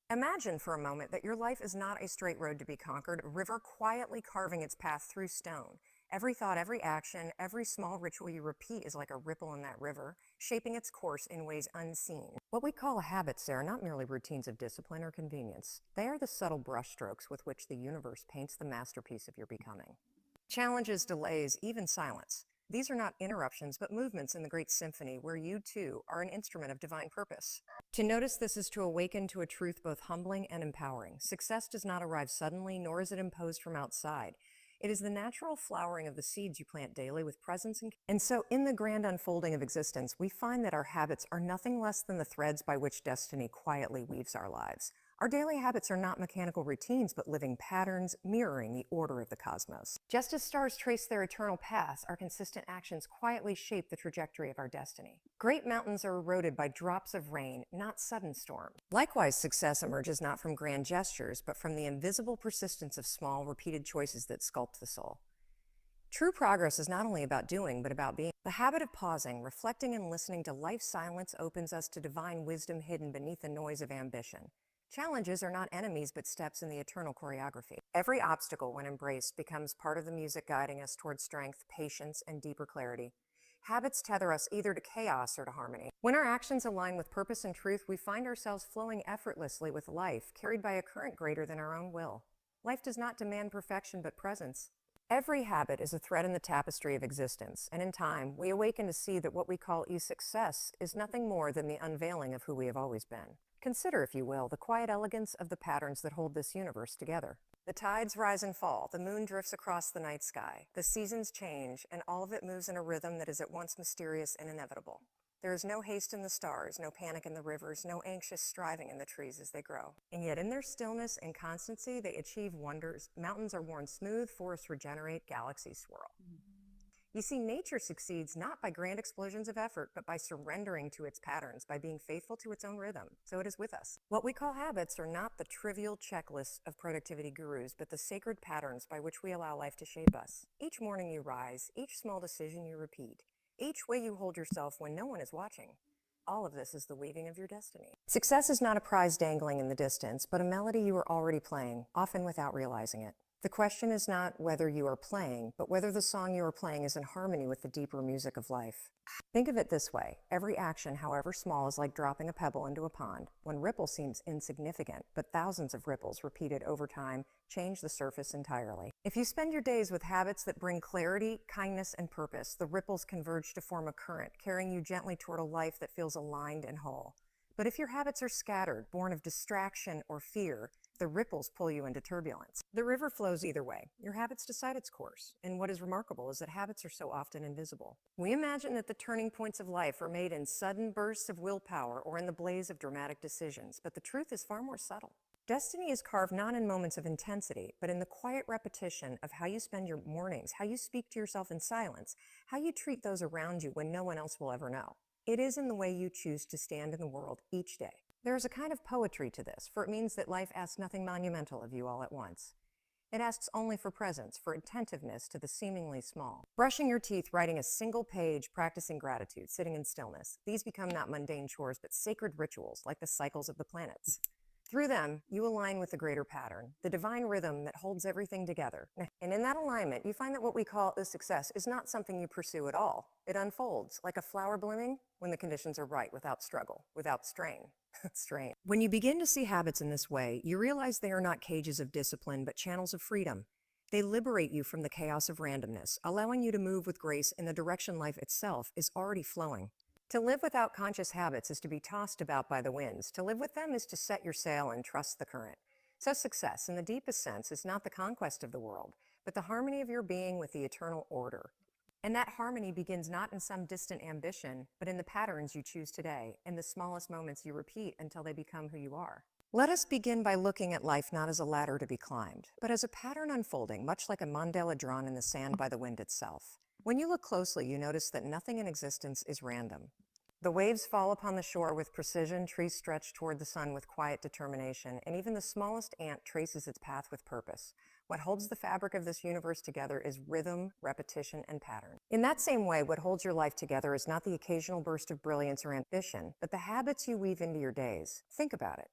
Imagine for a moment that your life is not a straight road to be conquered, a river quietly carving its path through stone. Every thought, every action, every small ritual you repeat is like a ripple in that river, shaping its course in ways unseen. What we call habits are not merely routines of discipline or convenience. They are the subtle brushstrokes with which the universe paints the masterpiece of your becoming. Challenges, delays, even silence. These are not interruptions, but movements in the great symphony where you, too, are an instrument of divine purpose. To notice this is to awaken to a truth both humbling and empowering. Success does not arrive suddenly, nor is it imposed from outside. It is the natural flowering of the seeds you plant daily with presence and so in the grand unfolding of existence, we find that our habits are nothing less than the threads by which destiny quietly weaves our lives. Our daily habits are not mechanical routines, but living patterns mirroring the order of the cosmos. Just as stars trace their eternal paths, our consistent actions quietly shape the trajectory of our destiny. Great mountains are eroded by drops of rain, not sudden storms. Likewise, success emerges not from grand gestures, but from the invisible persistence of small, repeated choices that sculpt the soul. True progress is not only about doing, but about being. The habit of pausing, reflecting, and listening to life's silence opens us to divine wisdom hidden beneath the noise of ambition. Challenges are not enemies, but steps in the eternal choreography. Every obstacle, when embraced, becomes part of the music guiding us toward strength, patience, and deeper clarity. Habits tether us either to chaos or to harmony. When our actions align with purpose and truth, we find ourselves flowing effortlessly with life, carried by a current greater than our own will. Life does not demand perfection, but presence. Every habit is a thread in the tapestry of existence, and in time, we awaken to see that what we call success is nothing more than the unveiling of who we have always been. Consider, if you will, the quiet elegance of the patterns that hold this universe together. The tides rise and fall, the moon drifts across the night sky, the seasons change, and all of it moves in a rhythm that is at once mysterious and inevitable. There is no haste in the stars, no panic in the rivers, no anxious striving in the trees as they grow. And yet in their stillness and constancy, they achieve wonders. Mountains are worn smooth, forests regenerate, galaxies swirl. You see, nature succeeds not by grand explosions of effort, but by surrendering to its patterns, by being faithful to its own rhythm. So it is with us. What we call habits are not the trivial checklists of productivity gurus, but the sacred patterns by which we allow life to shape us. Each morning you rise, each small decision you repeat, each way you hold yourself when no one is watching. All of this is the weaving of your destiny. Success is not a prize dangling in the distance, but a melody you are already playing, often without realizing it. The question is not whether you are playing, but whether the song you are playing is in harmony with the deeper music of life. Think of it this way. Every action, however small, is like dropping a pebble into a pond. One ripple seems insignificant, but thousands of ripples repeated over time change the surface entirely. If you spend your days with habits that bring clarity, kindness, and purpose, the ripples converge to form a current, carrying you gently toward a life that feels aligned and whole. But if your habits are scattered, born of distraction or fear, the ripples pull you into turbulence. The river flows either way. Your habits decide its course. And what is remarkable is that habits are so often invisible. We imagine that the turning points of life are made in sudden bursts of willpower or in the blaze of dramatic decisions, but the truth is far more subtle. Destiny is carved not in moments of intensity, but in the quiet repetition of how you spend your mornings, how you speak to yourself in silence, how you treat those around you when no one else will ever know. It is in the way you choose to stand in the world each day. There is a kind of poetry to this, for it means that life asks nothing monumental of you all at once. It asks only for presence, for attentiveness to the seemingly small. Brushing your teeth, writing a single page, practicing gratitude, sitting in stillness. These become not mundane chores, but sacred rituals, like the cycles of the planets. Through them, you align with the greater pattern, the divine rhythm that holds everything together. And in that alignment, you find that what we call a success is not something you pursue at all. It unfolds like a flower blooming when the conditions are right, without struggle, without strain. Strain. When you begin to see habits in this way, you realize they are not cages of discipline, but channels of freedom. They liberate you from the chaos of randomness, allowing you to move with grace in the direction life itself is already flowing. To live without conscious habits is to be tossed about by the winds. To live with them is to set your sail and trust the current. So success, in the deepest sense, is not the conquest of the world, but the harmony of your being with the eternal order. And that harmony begins not in some distant ambition, but in the patterns you choose today, in the smallest moments you repeat until they become who you are. Let us begin by looking at life not as a ladder to be climbed, but as a pattern unfolding, much like a mandala drawn in the sand by the wind itself. When you look closely, you notice that nothing in existence is random. The waves fall upon the shore with precision, trees stretch toward the sun with quiet determination, and even the smallest ant traces its path with purpose. What holds the fabric of this universe together is rhythm, repetition, and pattern. In that same way, what holds your life together is not the occasional burst of brilliance or ambition, but the habits you weave into your days. Think about it.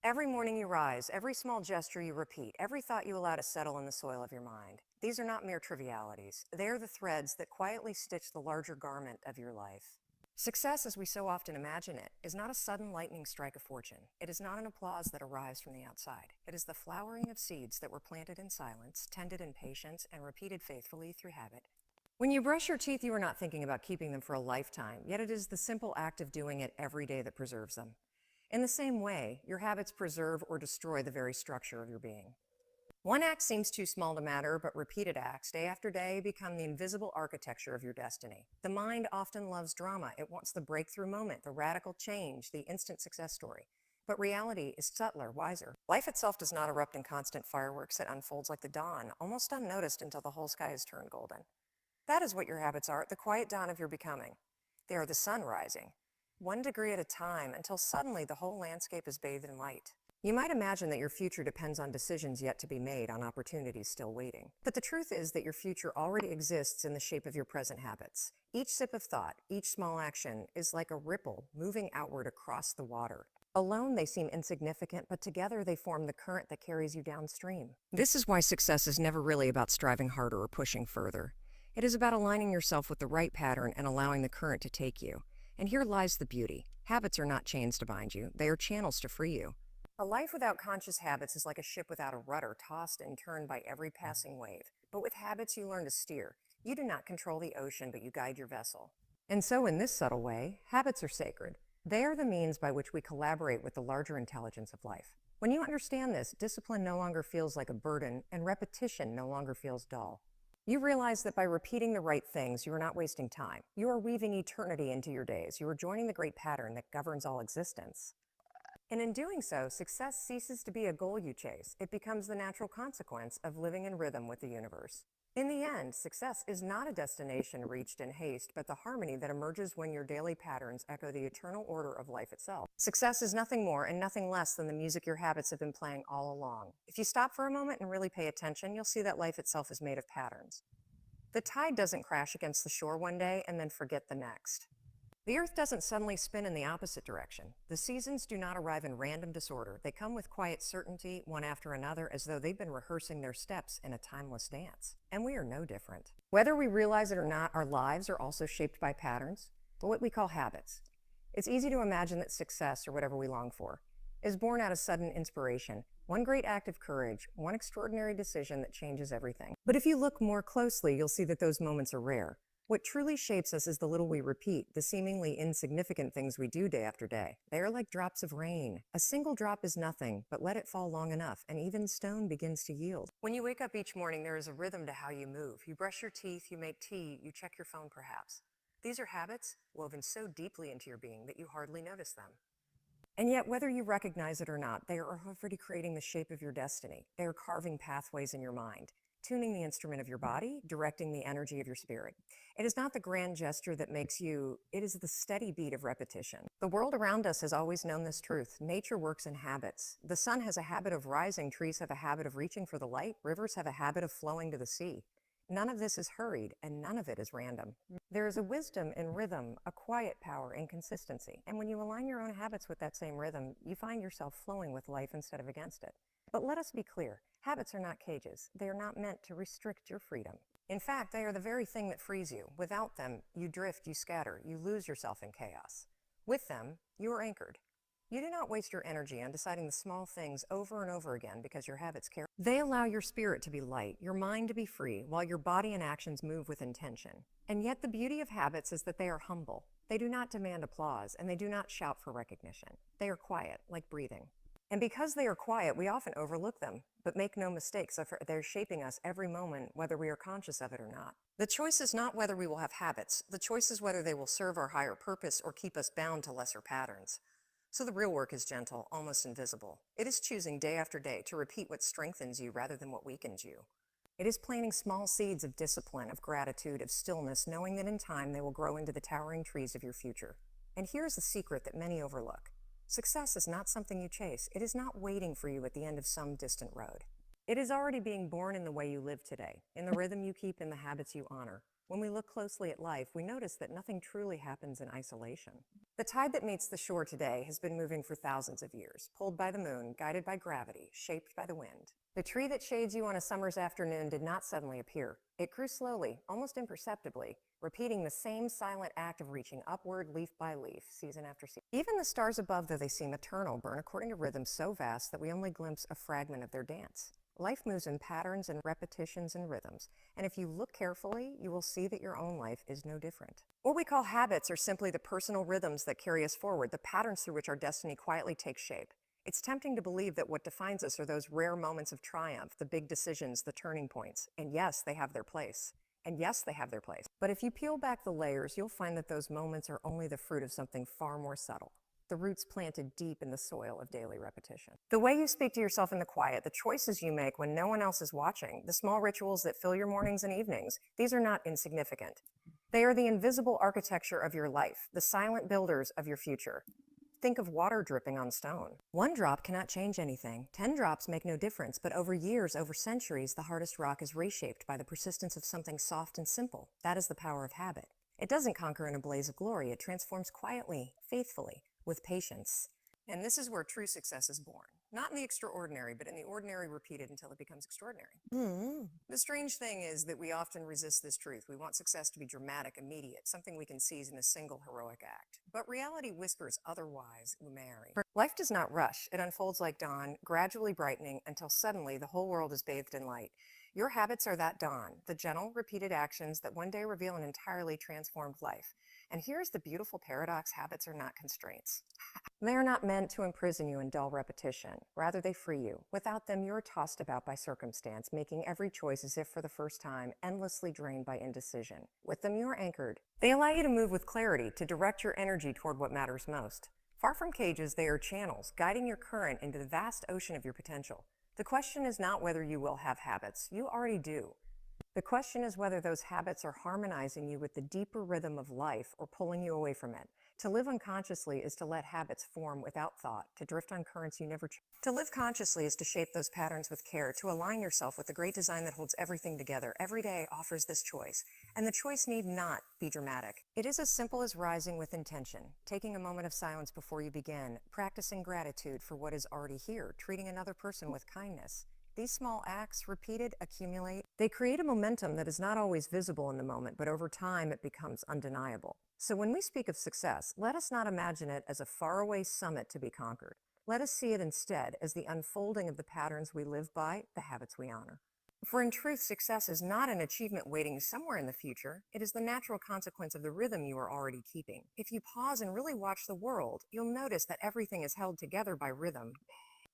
Every morning you rise, every small gesture you repeat, every thought you allow to settle in the soil of your mind. These are not mere trivialities. They are the threads that quietly stitch the larger garment of your life. Success, as we so often imagine it, is not a sudden lightning strike of fortune. It is not an applause that arrives from the outside. It is the flowering of seeds that were planted in silence, tended in patience, and repeated faithfully through habit. When you brush your teeth, you are not thinking about keeping them for a lifetime, yet it is the simple act of doing it every day that preserves them. In the same way, your habits preserve or destroy the very structure of your being. One act seems too small to matter, but repeated acts, day after day, become the invisible architecture of your destiny. The mind often loves drama. It wants the breakthrough moment, the radical change, the instant success story. But reality is subtler, wiser. Life itself does not erupt in constant fireworks. It unfolds like the dawn, almost unnoticed until the whole sky has turned golden. That is what your habits are, the quiet dawn of your becoming. They are the sun rising, 1 degree at a time, until suddenly the whole landscape is bathed in light. You might imagine that your future depends on decisions yet to be made, on opportunities still waiting. But the truth is that your future already exists in the shape of your present habits. Each sip of thought, each small action is like a ripple moving outward across the water. Alone, they seem insignificant, but together they form the current that carries you downstream. This is why success is never really about striving harder or pushing further. It is about aligning yourself with the right pattern and allowing the current to take you. And here lies the beauty. Habits are not chains to bind you. They are channels to free you. A life without conscious habits is like a ship without a rudder, tossed and turned by every passing wave. But with habits, you learn to steer. You do not control the ocean, but you guide your vessel. And so, in this subtle way, habits are sacred. They are the means by which we collaborate with the larger intelligence of life. When you understand this, discipline no longer feels like a burden, and repetition no longer feels dull. You realize that by repeating the right things, you are not wasting time. You are weaving eternity into your days. You are joining the great pattern that governs all existence. And in doing so, success ceases to be a goal you chase. It becomes the natural consequence of living in rhythm with the universe. In the end, success is not a destination reached in haste, but the harmony that emerges when your daily patterns echo the eternal order of life itself. Success is nothing more and nothing less than the music your habits have been playing all along. If you stop for a moment and really pay attention, you'll see that life itself is made of patterns. The tide doesn't crash against the shore one day and then forget the next. The earth doesn't suddenly spin in the opposite direction. The seasons do not arrive in random disorder. They come with quiet certainty, one after another, as though they've been rehearsing their steps in a timeless dance. And we are no different. Whether we realize it or not, our lives are also shaped by patterns, but what we call habits. It's easy to imagine that success, or whatever we long for, is born out of sudden inspiration, one great act of courage, one extraordinary decision that changes everything. But if you look more closely, you'll see that those moments are rare. What truly shapes us is the little we repeat, the seemingly insignificant things we do day after day. They are like drops of rain. A single drop is nothing, but let it fall long enough, and even stone begins to yield. When you wake up each morning, there is a rhythm to how you move. You brush your teeth, you make tea, you check your phone perhaps. These are habits woven so deeply into your being that you hardly notice them. And yet, whether you recognize it or not, they are already creating the shape of your destiny. They are carving pathways in your mind, tuning the instrument of your body, directing the energy of your spirit. It is not the grand gesture that makes you, it is the steady beat of repetition. The world around us has always known this truth. Nature works in habits. The sun has a habit of rising, trees have a habit of reaching for the light, rivers have a habit of flowing to the sea. None of this is hurried, and none of it is random. There is a wisdom in rhythm, a quiet power in consistency. And when you align your own habits with that same rhythm, you find yourself flowing with life instead of against it. But let us be clear, habits are not cages. They are not meant to restrict your freedom. In fact, they are the very thing that frees you. Without them, you drift, you scatter, you lose yourself in chaos. With them, you are anchored. You do not waste your energy on deciding the small things over and over again because your habits care. They allow your spirit to be light, your mind to be free, while your body and actions move with intention. And yet the beauty of habits is that they are humble. They do not demand applause, and they do not shout for recognition. They are quiet, like breathing. And because they are quiet, we often overlook them. But make no mistakes, they're shaping us every moment, whether we are conscious of it or not. The choice is not whether we will have habits. The choice is whether they will serve our higher purpose or keep us bound to lesser patterns. So the real work is gentle, almost invisible. It is choosing day after day to repeat what strengthens you rather than what weakens you. It is planting small seeds of discipline, of gratitude, of stillness, knowing that in time they will grow into the towering trees of your future. And here's the secret that many overlook. Success is not something you chase. It is not waiting for you at the end of some distant road. It is already being born in the way you live today, in the rhythm you keep, in the habits you honor. When we look closely at life, we notice that nothing truly happens in isolation. The tide that meets the shore today has been moving for thousands of years, pulled by the moon, guided by gravity, shaped by the wind. The tree that shades you on a summer's afternoon did not suddenly appear. It grew slowly, almost imperceptibly, repeating the same silent act of reaching upward leaf by leaf, season after season. Even the stars above, though they seem eternal, burn according to rhythms so vast that we only glimpse a fragment of their dance. Life moves in patterns and repetitions and rhythms, and if you look carefully, you will see that your own life is no different. What we call habits are simply the personal rhythms that carry us forward, the patterns through which our destiny quietly takes shape. It's tempting to believe that what defines us are those rare moments of triumph, the big decisions, the turning points. And yes, they have their place. And yes, they have their place. But if you peel back the layers, you'll find that those moments are only the fruit of something far more subtle. The roots planted deep in the soil of daily repetition. The way you speak to yourself in the quiet, the choices you make when no one else is watching, the small rituals that fill your mornings and evenings, these are not insignificant. They are the invisible architecture of your life, the silent builders of your future. Think of water dripping on stone. One drop cannot change anything. 10 drops make no difference, but over years, over centuries, the hardest rock is reshaped by the persistence of something soft and simple. That is the power of habit. It doesn't conquer in a blaze of glory. It transforms quietly, faithfully, with patience. And this is where true success is born. Not in the extraordinary, but in the ordinary repeated until it becomes extraordinary. The strange thing is that we often resist this truth. We want success to be dramatic, immediate, something we can seize in a single heroic act. But reality whispers otherwise, Umari. Life does not rush. It unfolds like dawn, gradually brightening until suddenly the whole world is bathed in light. Your habits are that dawn, the gentle, repeated actions that one day reveal an entirely transformed life. And here's the beautiful paradox: habits are not constraints. They are not meant to imprison you in dull repetition. Rather, they free you. Without them, you're tossed about by circumstance, making every choice as if for the first time, endlessly drained by indecision. With them, you're anchored. They allow you to move with clarity, to direct your energy toward what matters most. Far from cages, they are channels, guiding your current into the vast ocean of your potential. The question is not whether you will have habits. You already do. The question is whether those habits are harmonizing you with the deeper rhythm of life or pulling you away from it. To live unconsciously is to let habits form without thought, to drift on currents you never choose. To live consciously is to shape those patterns with care, to align yourself with the great design that holds everything together. Every day offers this choice, and the choice need not be dramatic. It is as simple as rising with intention, taking a moment of silence before you begin, practicing gratitude for what is already here, treating another person with kindness. These small acts, repeated, accumulate. They create a momentum that is not always visible in the moment, but over time it becomes undeniable. So when we speak of success, let us not imagine it as a faraway summit to be conquered. Let us see it instead as the unfolding of the patterns we live by, the habits we honor. For in truth, success is not an achievement waiting somewhere in the future. It is the natural consequence of the rhythm you are already keeping. If you pause and really watch the world, you'll notice that everything is held together by rhythm.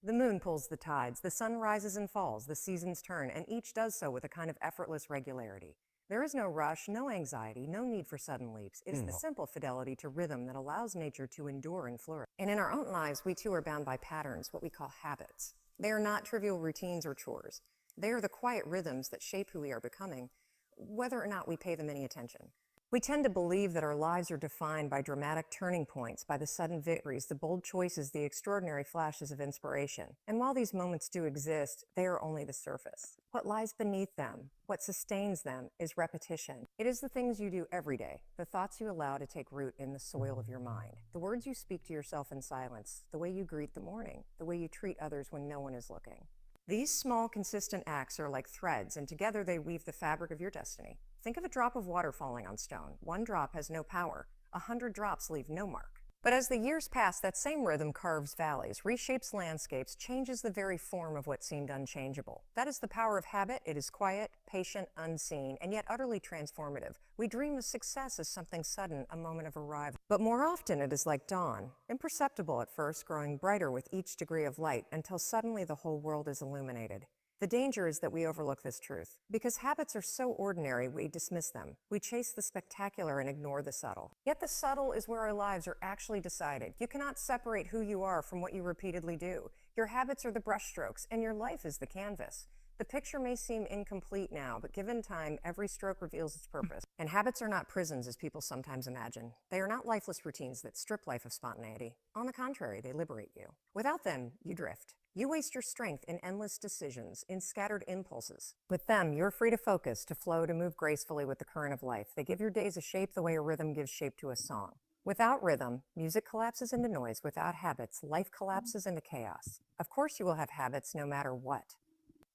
The moon pulls the tides, the sun rises and falls, the seasons turn, and each does so with a kind of effortless regularity. There is no rush, no anxiety, no need for sudden leaps. It is the simple fidelity to rhythm that allows nature to endure and flourish. And in our own lives, we too are bound by patterns, what we call habits. They are not trivial routines or chores. They are the quiet rhythms that shape who we are becoming, whether or not we pay them any attention. We tend to believe that our lives are defined by dramatic turning points, by the sudden victories, the bold choices, the extraordinary flashes of inspiration. And while these moments do exist, they are only the surface. What lies beneath them, what sustains them, is repetition. It is the things you do every day, the thoughts you allow to take root in the soil of your mind, the words you speak to yourself in silence, the way you greet the morning, the way you treat others when no one is looking. These small, consistent acts are like threads, and together they weave the fabric of your destiny. Think of a drop of water falling on stone. One drop has no power. 100 drops leave no mark. But as the years pass, that same rhythm carves valleys, reshapes landscapes, changes the very form of what seemed unchangeable. That is the power of habit. It is quiet, patient, unseen, and yet utterly transformative. We dream of success as something sudden, a moment of arrival. But more often it is like dawn, imperceptible at first, growing brighter with each degree of light, until suddenly the whole world is illuminated. The danger is that we overlook this truth. Because habits are so ordinary, we dismiss them. We chase the spectacular and ignore the subtle. Yet the subtle is where our lives are actually decided. You cannot separate who you are from what you repeatedly do. Your habits are the brushstrokes, and your life is the canvas. The picture may seem incomplete now, but given time, every stroke reveals its purpose. And habits are not prisons, as people sometimes imagine. They are not lifeless routines that strip life of spontaneity. On the contrary, they liberate you. Without them, you drift. You waste your strength in endless decisions, in scattered impulses. With them, you're free to focus, to flow, to move gracefully with the current of life. They give your days a shape the way a rhythm gives shape to a song. Without rhythm, music collapses into noise. Without habits, life collapses into chaos. Of course, you will have habits no matter what.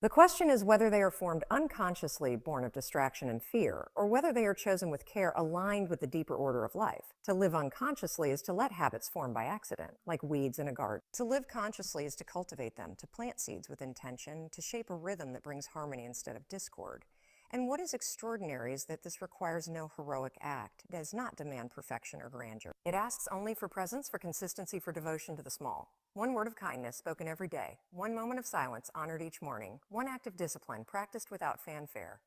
The question is whether they are formed unconsciously, born of distraction and fear, or whether they are chosen with care aligned with the deeper order of life. To live unconsciously is to let habits form by accident, like weeds in a garden. To live consciously is to cultivate them, to plant seeds with intention, to shape a rhythm that brings harmony instead of discord. And what is extraordinary is that this requires no heroic act. It does not demand perfection or grandeur. It asks only for presence, for consistency, for devotion to the small. One word of kindness spoken every day, one moment of silence honored each morning, one act of discipline practiced without fanfare.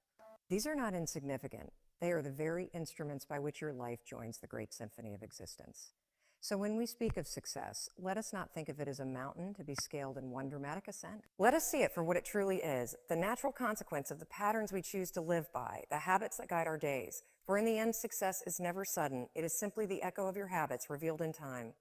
These are not insignificant. They are the very instruments by which your life joins the great symphony of existence. So when we speak of success, let us not think of it as a mountain to be scaled in one dramatic ascent. Let us see it for what it truly is, the natural consequence of the patterns we choose to live by, the habits that guide our days. For in the end, success is never sudden. It is simply the echo of your habits revealed in time.